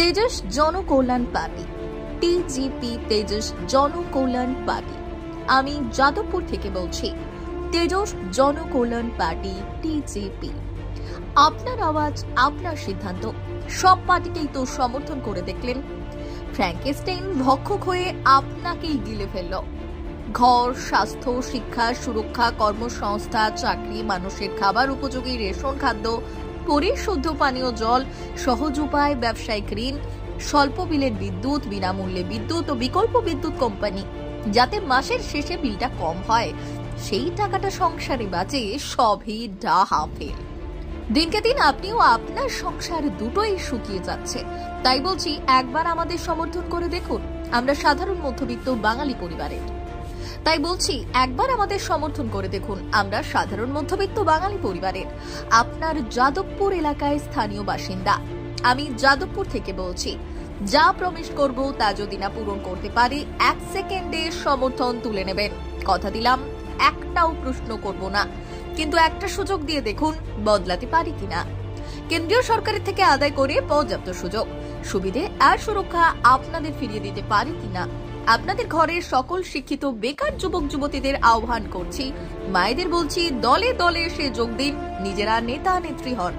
Tejas Janakalyan party, TGP Tejas Janakalyan party. আমি যাদবপুর থেকে বলছি। Tejas Janakalyan party TGP. আপনার আওয়াজ, আপনার সিদ্ধান্ত। সব পার্টিকেই তো সমর্থন করে দেখলেন। ফ্র্যাঙ্কেস্টাইন ভক্ষক হয়ে আপনাকেই গিলে ফেলল। ঘর, স্বাস্থ্য, শিক্ষা, সুরক্ষা, কর্মসংস্থা, চাকরি, মানুষের খাবার উপযোগী রেশন খাদ্য, পরিশুদ্ধ পানীয় জল, সহজ উপায় ব্যবসায়িক ঋণ, স্বল্প বিলের বিদ্যুৎ, বিনামূল্যে বিদ্যুৎ ও বিকল্প বিদ্যুৎ কোম্পানি, যাতে মাসের শেষে বিলটা কম হয়, সেই টাকাটা সংসারে বাঁচে, সবই ডাহা ফেল। দিনকে দিন আপনিও আপনার সংসার দুটোই শুকিয়ে যাচ্ছে। তাই বলছি, একবার আমাদের সমর্থন করে দেখুন। আমরা সাধারণ মধ্যবিত্ত বাঙালি পরিবারের। আপনার যাদবপুর এলাকায় স্থানীয় বাসিন্দা। আমি যাদবপুর থেকে বলছি। যা প্রমিস করব তা যদি না পূরণ করতে পারি, 1 সেকেন্ডে সমর্থন তুলে নেবেন। কথা দিলাম, একটাও প্রশ্ন করব না। কিন্তু একটা সুযোগ দিয়ে দেখুন, বদলাতে পারি কিনা। কেন্দ্রীয় সরকারের থেকে আদায় করে পর্যাপ্ত সুযোগ, সুবিধে আর সুরক্ষা আপনাদের ফিরিয়ে দিতে পারি কিনা। আপনাদের ঘরের সকল শিক্ষিত বেকার যুবক যুবতীদের আহ্বান করছি, মায়েদের বলছি, দলে দলে এসে যোগ দিন। নিজেরা নেতা নেত্রী হন।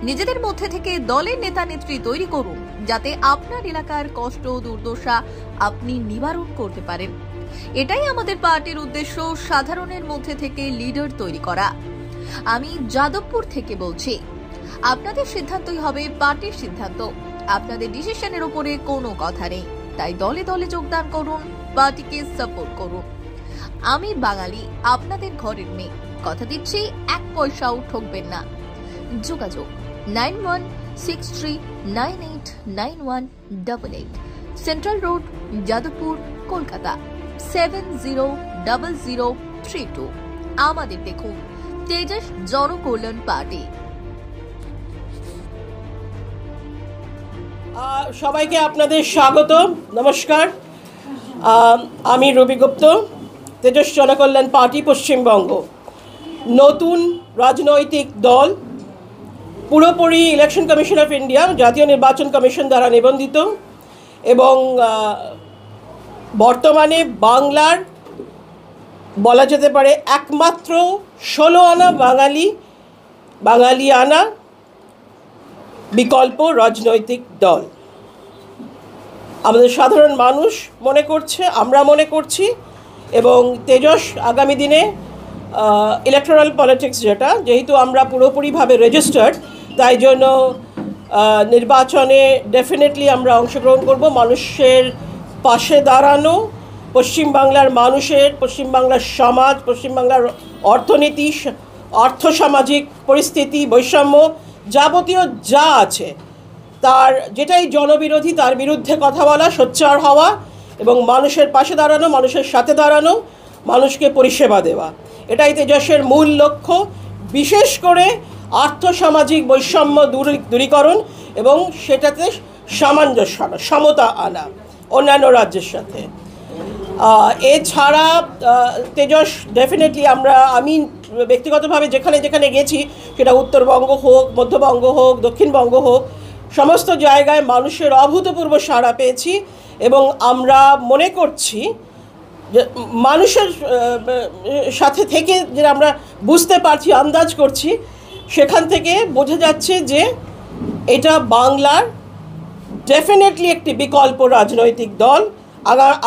নিজেদের মধ্যে থেকে দলের নেতা নেত্রী তৈরি করুন, যাতে আপনার এলাকার কষ্ট দুর্দশা আপনি নিবারণ করতে পারেন। এটাই আমাদের পার্টির উদ্দেশ্য, সাধারণের মধ্যে থেকে লিডার তৈরি করা। আমি যাদবপুর থেকে বলছি। আপনাদের সিদ্ধান্তই হবে পার্টির সিদ্ধান্ত। আপনাদের ডিসিশনের উপরে কোনো কথা নেই। তাই দলে দলে যোগদান করুন, পার্টিকে সাপোর্ট করুন। আমি বাঙালি, আপনাদের ঘরের মেয়ে। কথা দিচ্ছি, 1 পয়সাও ঠকবেন না। যোগাযোগ 9163989188, সেন্ট্রাল রোড, যাদবপুর, কলকাতা 700032। আমাদের দেখুন, তেজস জনকল্যাণ পার্টি। সবাইকে আপনাদের স্বাগত, নমস্কার। আমি রবি গুপ্ত, তেজস জনকল্যাণ পার্টি পশ্চিমবঙ্গ। নতুন রাজনৈতিক দল, পুরোপুরি ইলেকশন কমিশন অফ ইন্ডিয়া, জাতীয় নির্বাচন কমিশন দ্বারা নিবন্ধিত, এবং বর্তমানে বাংলার বলা যেতে পারে একমাত্র 16 আনা বাঙালিয়ানা বিকল্প রাজনৈতিক দল। আমাদের সাধারণ মানুষ মনে করছে, আমরা মনে করছি, এবং তেজস আগামী দিনে ইলেকটোরাল পলিটিক্স, যেহেতু আমরা পুরোপুরিভাবে রেজিস্টার্ড, তাই জন্য নির্বাচনে ডেফিনেটলি আমরা অংশগ্রহণ করব। মানুষের পাশে দাঁড়ানো, পশ্চিমবাংলার মানুষের, পশ্চিমবাংলার সমাজ, পশ্চিমবাংলার অর্থনীতি, আর্থসামাজিক পরিস্থিতি, বৈষম্য, যাবতীয় যা আছে তার যেটাই জনবিরোধী, তার বিরুদ্ধে কথা বলা, সোচ্চার হওয়া এবং মানুষের পাশে দাঁড়ানো, মানুষের সাথে দাঁড়ানো, মানুষকে পরিষেবা দেওয়া, এটাই তেজসের মূল লক্ষ্য। বিশেষ করে আর্থসামাজিক বৈষম্য দূরীকরণ এবং সেটাতে সামঞ্জস্য আনা, সমতা আনা অন্যান্য রাজ্যের সাথে। এছাড়া তেজস ডেফিনেটলি আমি ব্যক্তিগতভাবে যেখানে যেখানে গেছি, সেটা উত্তরবঙ্গ হোক, মধ্যবঙ্গ হোক, দক্ষিণবঙ্গ হোক, সমস্ত জায়গায় মানুষের অভূতপূর্ব সাড়া পেয়েছি। এবং আমরা মনে করছি যে মানুষের সাথে থেকে যে আমরা বুঝতে পারছি, আন্দাজ করছি, সেখান থেকে বোঝা যাচ্ছে যে এটা বাংলার ডেফিনেটলি একটি বিকল্প রাজনৈতিক দল।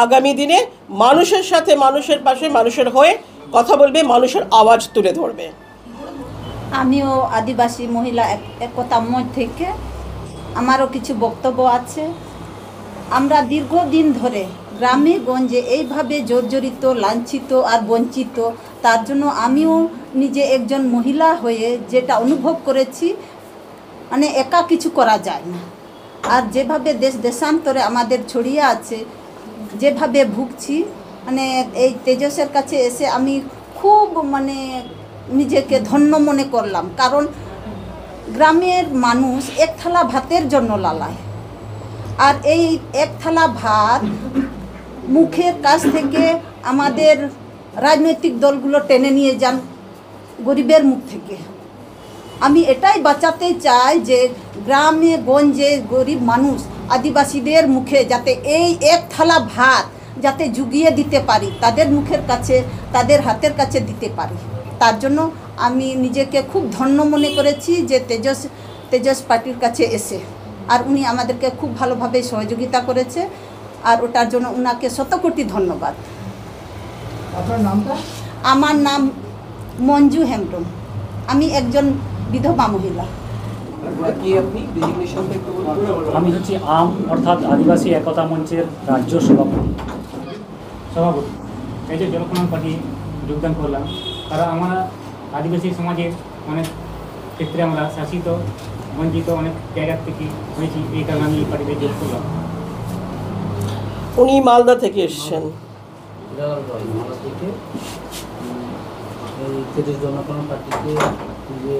আগামী দিনে মানুষের সাথে, মানুষের পাশে, মানুষের হয়ে কথা বলবে, মানুষের আওয়াজ তুলে ধরবে। আমিও আদিবাসী মহিলা একতা মঞ্চ থেকে, আমারও কিছু বক্তব্য আছে। আমরা দীর্ঘদিন ধরে গ্রামে গঞ্জে এইভাবে জর্জরিত, লাঞ্ছিত আর বঞ্চিত। তার জন্য আমিও নিজে একজন মহিলা হয়ে যেটা অনুভব করেছি, মানে একা কিছু করা যায় না। আর যেভাবে দেশান্তরে আমাদের ছড়িয়ে আছে, যেভাবে ভুগছি, মানে এই তেজসের কাছে এসে আমি খুব নিজেকে ধন্য মনে করলাম। কারণ গ্রামের মানুষ এক থালা ভাতের জন্য লালায়, আর এই এক থালা ভাত মুখের কাছ থেকে আমাদের রাজনৈতিক দলগুলো টেনে নিয়ে যান গরিবের মুখ থেকে। আমি এটাই বাঁচাতে চাই যে গ্রামে গঞ্জে গরিব মানুষ আদিবাসীদের মুখে যাতে এই এক থালা ভাত যাতে জুগিয়ে দিতে পারি, তাদের মুখের কাছে, তাদের হাতের কাছে দিতে পারি। তার জন্য আমি নিজেকে খুব ধন্য মনে করেছি যে তেজস পার্টির কাছে এসে, আর উনি আমাদেরকে খুব ভালোভাবে সহযোগিতা করেছে, আর ওটার জন্য ওনাকে শতকোটি ধন্যবাদ। আপনার নামটা? আমার নাম মঞ্জু হেমব্রম, আমি একজন বিধবা মহিলা। আমি হচ্ছি অর্থাৎ আদিবাসী একতা মঞ্চের রাজ্য সভাপতি। এই যে জলকল্যাণ পার্টি যোগদান করলাম, তারা আমরা আদিবাসী সমাজের অনেক ক্ষেত্রে আমরা শাসিত বঞ্চিত অনেক জায়গা থেকে হয়েছি, এই কারণে আমি এই পার্টিতে যোগ করলাম। উনি মালদা থেকে এসেছেন। মালদা থেকে এই তেজস জনকল্যাণ পার্টিতে যে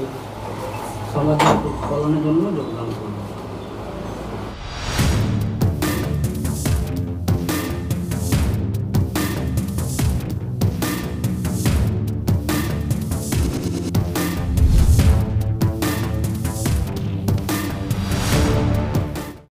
সমাজের কল্যাণের জন্য যোগদান করব।